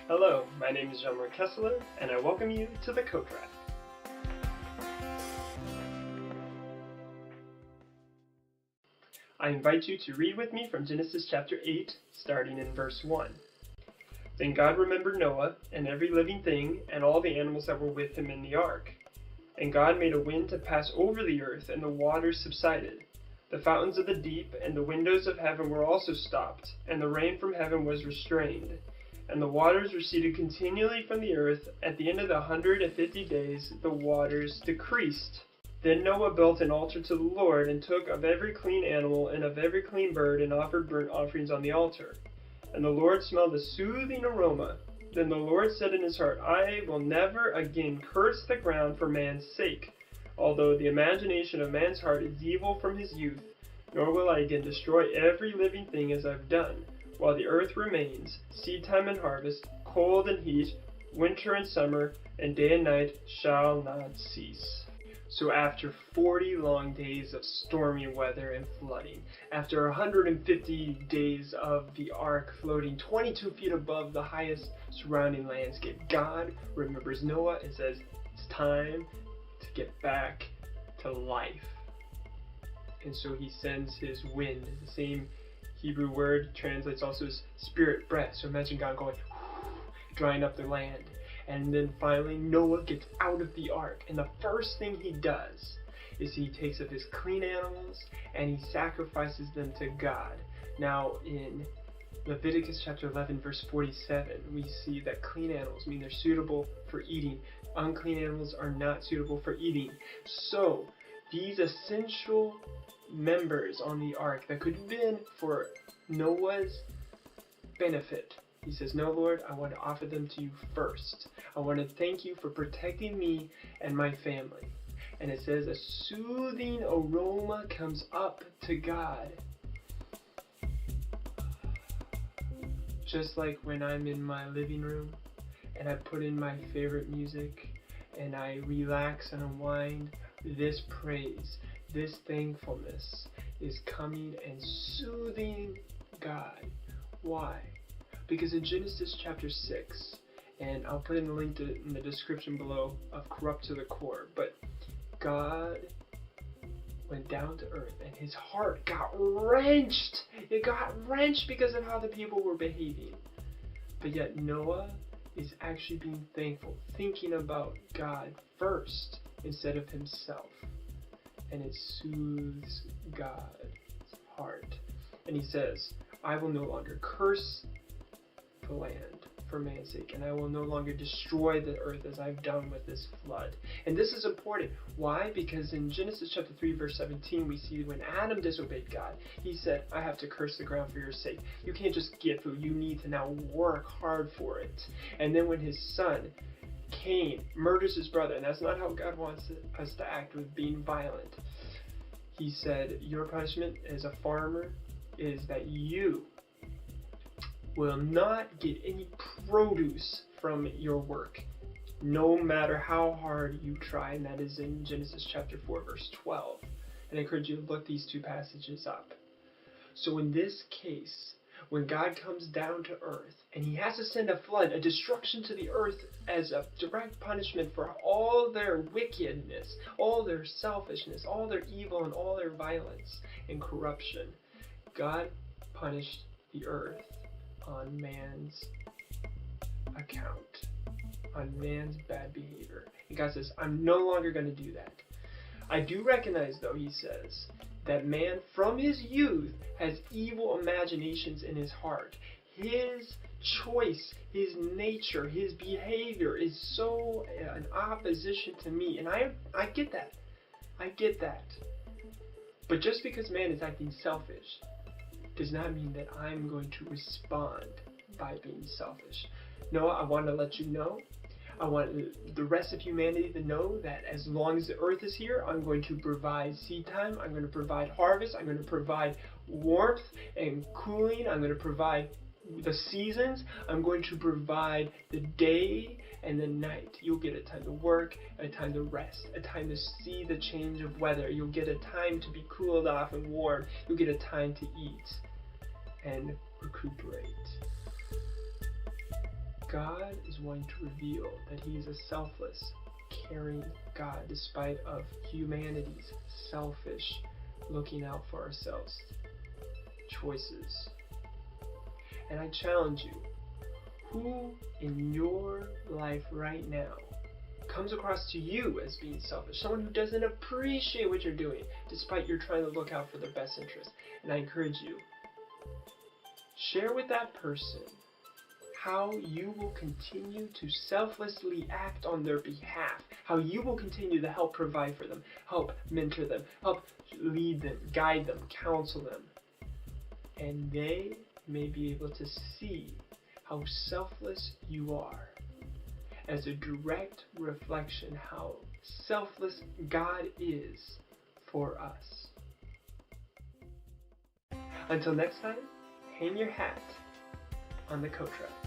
Hello, my name is Jeanmark Kessler, and I welcome you to the Coat Rack. I invite you to read with me from Genesis chapter 8, starting in verse 1. Then God remembered Noah, and every living thing, and all the animals that were with him in the ark. And God made a wind to pass over the earth, and the waters subsided. The fountains of the deep and the windows of heaven were also stopped, and the rain from heaven was restrained. And the waters receded continually from the earth. At the end of the 150 days, the waters decreased. Then Noah built an altar to the Lord, and took of every clean animal and of every clean bird, and offered burnt offerings on the altar. And the Lord smelled a soothing aroma. Then the Lord said in his heart, I will never again curse the ground for man's sake, although the imagination of man's heart is evil from his youth, nor will I again destroy every living thing as I've done. While the earth remains, seedtime and harvest, cold and heat, winter and summer, and day and night shall not cease. So after 40 long days of stormy weather and flooding, after 150 days of the ark floating 22 feet above the highest surrounding landscape, God remembers Noah and says, it's time to get back to life. And so he sends his wind, the same Hebrew word translates also as spirit breath. So imagine God going, drying up the land. And then finally Noah gets out of the ark. And the first thing he does is he takes of his clean animals and he sacrifices them to God. Now in Leviticus chapter 11 verse 47, we see that clean animals mean they're suitable for eating. Unclean animals are not suitable for eating. So these essential members on the ark that could have been for Noah's benefit, he says, no, Lord, I want to offer them to you first. I want to thank you for protecting me and my family. And it says a soothing aroma comes up to God. Just like when I'm in my living room and I put in my favorite music and I relax and unwind, this praise, this thankfulness is coming and soothing God. Why? Because in Genesis chapter 6, and I'll put in the link in the description below of Corrupt to the Core, but God went down to earth and his heart got wrenched. It got wrenched because of how the people were behaving. But yet Noah is actually being thankful, thinking about God first instead of himself. And it soothes God's heart. And he says, I will no longer curse the land for man's sake, and I will no longer destroy the earth as I've done with this flood. And this is important. Why? Because in Genesis chapter 3 verse 17 we see when Adam disobeyed God, he said, I have to curse the ground for your sake. You can't just get food, you need to now work hard for it. And then when his son Cain murders his brother, and that's not how God wants us to act with being violent. He said, your punishment as a farmer is that you will not get any produce from your work, no matter how hard you try. And that is in Genesis chapter 4 verse 12. And I encourage you to look these two passages up. So in this case, when God comes down to earth and he has to send a flood, a destruction to the earth as a direct punishment for all their wickedness, all their selfishness, all their evil, and all their violence and corruption, God punished the earth on man's account, on man's bad behavior. And God says, I'm no longer going to do that. I do recognize, though, he says, that man from his youth has evil imaginations in his heart. His choice, his nature, his behavior is so in opposition to me. And I get that. I get that. But just because man is acting selfish does not mean that I'm going to respond by being selfish. No, I want to let you know. I want the rest of humanity to know that as long as the earth is here, I'm going to provide seed time, I'm going to provide harvest, I'm going to provide warmth and cooling, I'm going to provide the seasons, I'm going to provide the day and the night. You'll get a time to work, a time to rest, a time to see the change of weather. You'll get a time to be cooled off and warm. You'll get a time to eat and recuperate. God is wanting to reveal that He is a selfless, caring God, despite of humanity's selfish, looking out for ourselves choices. And I challenge you, who in your life right now comes across to you as being selfish? Someone who doesn't appreciate what you're doing, despite you're trying to look out for their best interest. And I encourage you, share with that person how you will continue to selflessly act on their behalf, how you will continue to help provide for them, help mentor them, help lead them, guide them, counsel them. And they may be able to see how selfless you are as a direct reflection how selfless God is for us. Until next time, hang your hat on the coat rack.